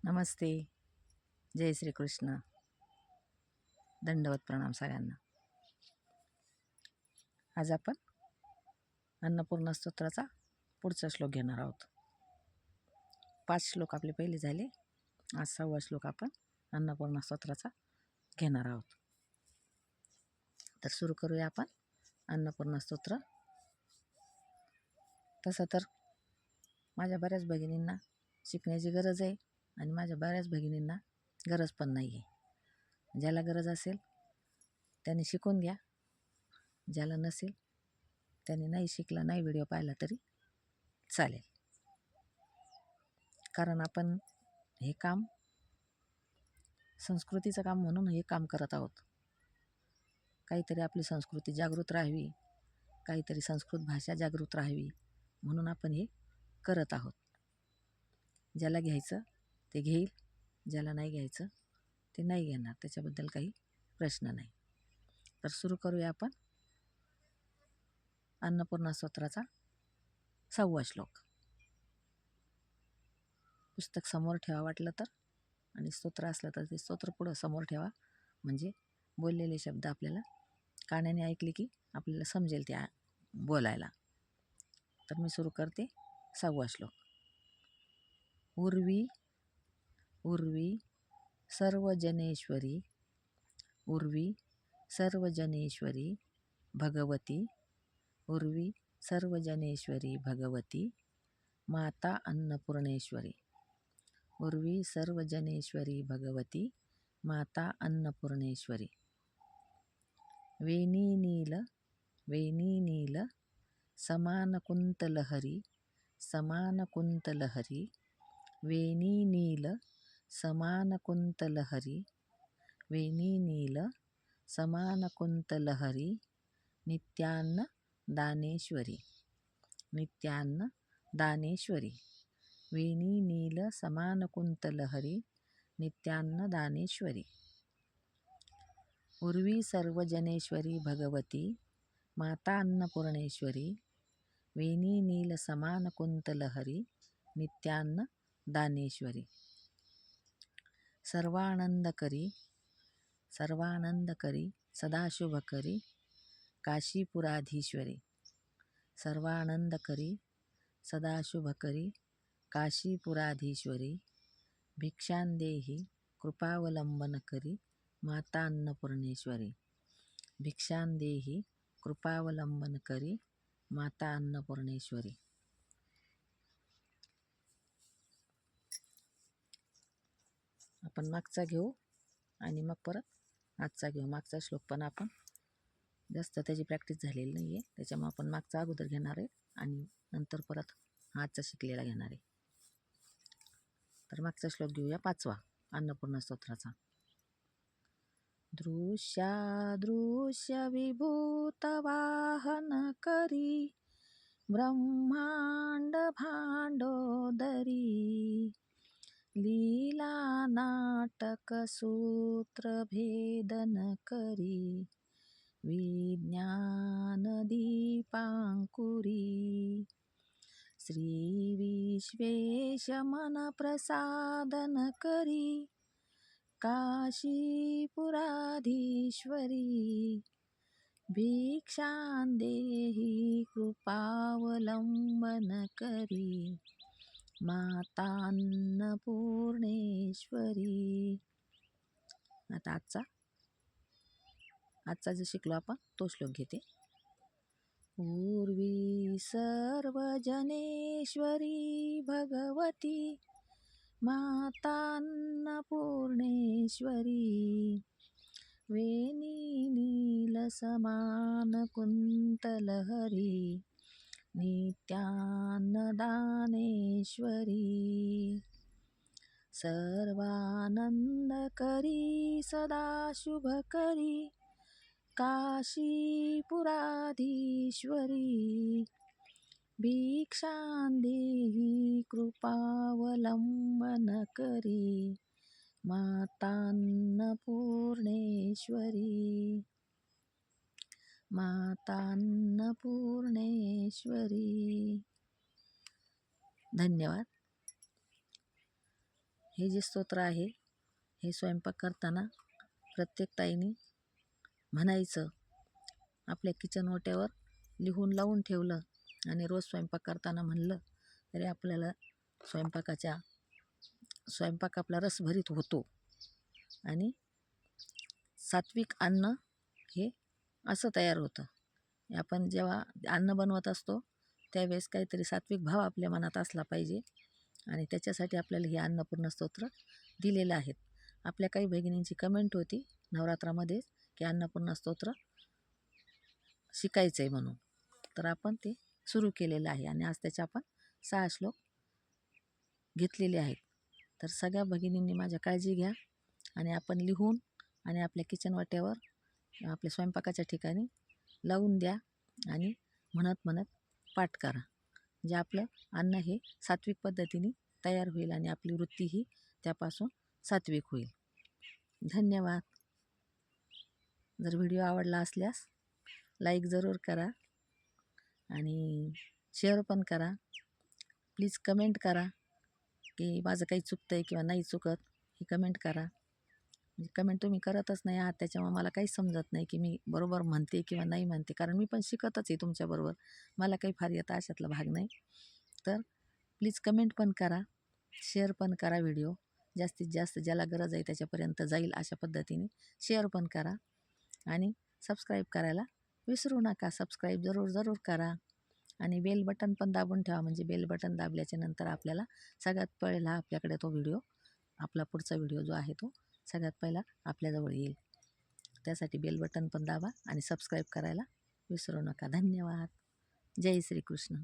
नमस्ते. जय श्री कृष्ण. दंडवत प्रणाम सगळ्यांना. आज आपण अन्नपूर्णा स्तोत्राचा पुढचा श्लोक घेणार आहोत. 5 श्लोक आपले पहिले झाले. आज 6वा श्लोक आपण अन्नपूर्णा स्तोत्राचा घेणार आहोत. तर सुरू करूया आपण अन्नपूर्णा स्तोत्र. तसं तर माझ्या बऱ्याच भगिनींना शिकण्याची गरज आहे आणि माझ्या बऱ्याच भगिनींना गरज पण नाही आहे. ज्याला गरज असेल त्यांनी शिकून घ्या, ज्याला नसेल त्यांनी नाही शिकला, नाही व्हिडिओ पाहिला तरी चालेल. कारण आपण हे काम संस्कृतीचं काम म्हणून हे काम करत आहोत. काहीतरी आपली संस्कृती जागृत राहावी, काहीतरी संस्कृत भाषा जागृत राहावी म्हणून आपण हे करत आहोत. ज्याला घ्यायचं ते घेईल, ज्याला नाही घ्यायचं ते नाही घेणार, त्याच्याबद्दल काही प्रश्न नाही. तर सुरू करूया आपण अन्नपूर्णा स्तोत्राचा 6वा श्लोक. पुस्तक समोर ठेवा वाटलं तर, आणि स्तोत्र असलं तर ते स्तोत्र पुढं समोर ठेवा, म्हणजे बोललेले शब्द आपल्याला कानाने ऐकले की आपल्याला समजेल ते बोलायला. तर मी सुरू करते 6वा श्लोक. उर्वी उर्वी सर्वजनेश्वरी, उर्वी सर्वजनेश्वरी भगवती, उर्वी सर्वजनेश्वरी भगवती माता अन्नपूर्णेश्वरी, उर्वी सर्वजनेश्वरी भगवती माता अन्नपूर्णेश्वरी. वेणी नील समानकुंतलहरी, समानकुंतलहरी, वेणी नील समानकुंतलहरी, वेणी नील समानकुंतलहरी नित्यान्न दानेश्वरी, नित्यान्न दानेश्वरी, वेणी नील समानकुंतलहरी नित्यान्न दानेश्वरी. उर्वी सर्वजनेश्वरी भगवती माता अन्नपूर्णेश्वरी, वेणी नील समानकुंतलहरी नित्यान्न दानेश्वरी. सर्वानंदकरी सर्वानंदकरी सदाशुभकरी काशीपुराधीश्वरी, सर्वानंदकरी सदाशुभकरी काशीपुराधीश्वरी भिक्षांदेहि कृपावलंबनकरी माता अन्नपूर्णेश्वरी, भिक्षांदेहि कृपावलंबनकरी माता अन्नपूर्णेश्वरी. आपण मागचा घेऊ आणि मग परत आजचा घेऊ. मागचा श्लोक पण आपण जास्त त्याची प्रॅक्टिस झालेली नाही आहे, त्याच्यामुळे आपण मागचा अगोदर घेणार आहे आणि नंतर परत आजचा शिकलेला घेणार आहे. तर मागचा श्लोक घेऊया 5वा अन्नपूर्णा स्तोत्राचा. दृश्यादृश्य विभूत वाहन करी ब्रह्मांड भांडोदरी, लीला नाटक सूत्र भेदन करी विज्ञान दीपांकुरी, श्री विश्वेश मन प्रसादन करी काशीपुराधीश्वरी, भिक्षांदेहि कृपावलंबन करी माता अन्नपूर्णेश्वरी. आता आजचा जो शिकलो आपण तो श्लोक घेते. पूर्वी सर्वजनेश्वरी भगवती माता अन्नपूर्णेश्वरी, वेणी नील समान कुंतलहरी नित्यान्नदानेश्वरी, सर्वानंदकरी सदाशुभकरी काशीपुराधीश्वरी, भिक्षांदेहि कृपावलंबन करी माता अन्नपूर्णेश्वरी, माता अन्नपूर्णेश्वरी. धन्यवाद. हे जे स्तोत्र आहे हे स्वयंपाक करताना प्रत्येक ताईने म्हणायचं. आपल्या किचन ओट्यावर लिहून लावून ठेवलं आणि रोज स्वयंपाक करताना म्हणलं तरी आपल्याला स्वयंपाक आपला रसभरीत होतो. आणि सात्विक अन्न हे असं तयार होतं. आपण जेव्हा अन्न बनवत असतो त्यावेळेस काहीतरी सात्विक भाव आपल्या मनात असला पाहिजे आणि त्याच्यासाठी आपल्याला हे अन्नपूर्णा स्तोत्र दिलेलं आहे. आपल्या काही भगिनींची कमेंट होती नवरात्रामध्ये की अन्नपूर्णा स्तोत्र शिकायचं आहे म्हणून, तर आपण ते सुरू केलेलं आहे आणि आज त्याचे आपण 6 श्लोक घेतलेले आहेत. तर सगळ्या भगिनींनी माझ्या काळजी घ्या आणि आपण लिहून आणि आपल्या किचन वाट्यावर आपल्या स्वयंपाकाच्या ठिकाणी लावून द्या आणि म्हणत पाठ करा. म्हणजे आपलं अन्न हे सात्विक पद्धतीने तयार होईल आणि आपली वृत्तीही त्यापासून सात्विक होईल. धन्यवाद. जर व्हिडिओ आवडला असल्यास लाईक जरूर करा आणि शेअर पण करा. प्लीज कमेंट करा की माझं काही चुकतं आहे किंवा नाही चुकत, ही कमेंट करा. म्हणजे कमेंट तुम्ही करतच नाही आहात त्याच्यामुळे मला काही समजत नाही की मी बरोबर म्हणते किंवा नाही म्हणते, कारण मी पण शिकतच आहे तुमच्याबरोबर. मला काही फार येतं अशातला भाग नाही. तर प्लीज कमेंट पण करा, शेअर पण करा. व्हिडिओ जास्तीत जास्त ज्याला गरज आहे त्याच्यापर्यंत जाईल अशा पद्धतीने शेअर पण करा आणि सबस्क्राईब करायला विसरू नका. सबस्क्राईब जरूर करा आणि बेल बटन पण दाबून ठेवा. म्हणजे बेल बटन दाबल्याच्या नंतर आपल्याला सगळ्यात पहिला आपल्याकडे तो व्हिडिओ, आपला पुढचा व्हिडिओ जो आहे तो सगळ्यात पहिला आपल्याजवळ येईल. त्यासाठी बेल बटन पण दाबा आणि सबस्क्राईब करायला विसरू नका. धन्यवाद. जय श्रीकृष्ण.